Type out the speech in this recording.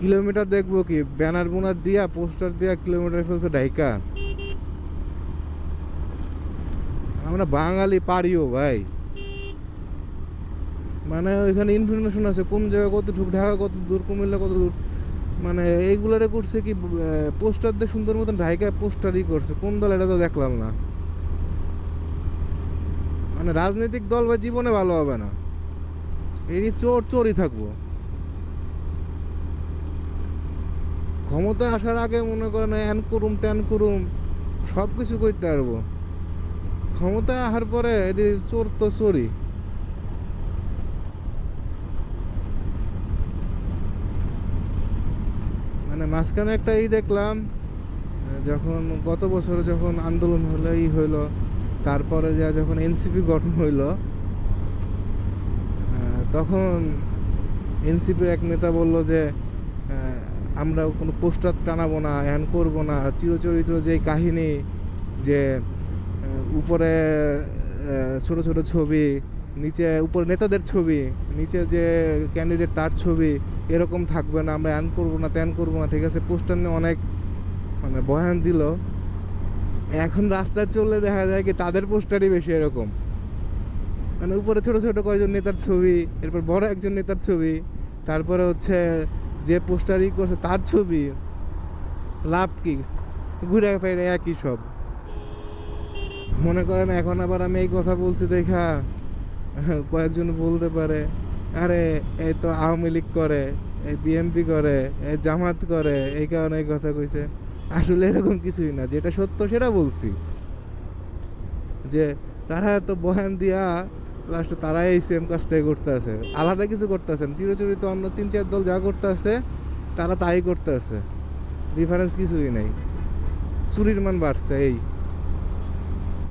Kilometre দেখবো কি, banner বোনার দিয়া পোস্টার দিয়া কিলোমিটার ফেলছে ঢাইকা। আমরা বাঙালি পারিও ভাই, মানে ওইখানে ইনফরমেশন আছে কোন জায়গায় কতটুকু, ঢাকা কত দূর, কুমিল্লা কত দূর, মানে এইগুলারে করছে কি পোস্টার দিয়ে সুন্দর মতন ঢাইকা পোস্টারই করছে। কোন দল এটা তো দেখলাম না। মানে রাজনৈতিক দল বা জীবনে ভালো হবে না, এই চোর চোরই থাকবো। ক্ষমতায় আসার আগে মনে করেন হ্যান করুম ত্যান করুম সব কিছু করতে পারবো, ক্ষমতায় আসার পরে এটি চোর তো চোরই। মানে মাঝখানে একটা দেখলাম, যখন গত বছর যখন আন্দোলন হলো হইলো, তারপরে যখন এনসিপি গঠন হইলো, তখন এনসিপির এক নেতা বলল যে আমরা কোনো পোস্টার টানাবো না, এন করবো না, চিরচরিত্র যে কাহিনী, যে উপরে ছোট ছোট ছবি, নিচে উপরে নেতাদের ছবি, নিচে যে ক্যান্ডিডেট তার ছবি, এরকম থাকবে না, আমরা এন করবো না ত্যান করবো না, ঠিক আছে। পোস্টার নিয়ে অনেক মানে বয়ান দিল। এখন রাস্তায় চললে দেখা যায় কি তাদের পোস্টারই বেশি এরকম, মানে উপরে ছোট ছোট কয়েকজন নেতার ছবি, এরপর বড় একজন নেতার ছবি, তারপরে হচ্ছে যে পোস্টারই করছে তার ছবি। লাভ কি, ঘুরে ফিরে একই সব। মনে করেন এখন আবার আমি এই কথা বলছি দেখা কয়েকজন বলতে পারে আরে এই তো আওয়ামী লীগ করে, এই বিএনপি করে, এই জামাত করে, এই কারণে এই কথা কইছে। আসলে এরকম কিছুই না, যেটা সত্য সেটা বলছি। যে তারা এত বয়ান দিয়া লাস্টে তারাই এই সেম কাজটাই করতে আছে, আলাদা কিছু করতে আছেন। চিরচরিত অন্য 3-4 দল যা করতে আছে তারা তাই করতে আছে, ডিফারেন্স কিছুই নেই। চুরির মান বাড়ছে এই।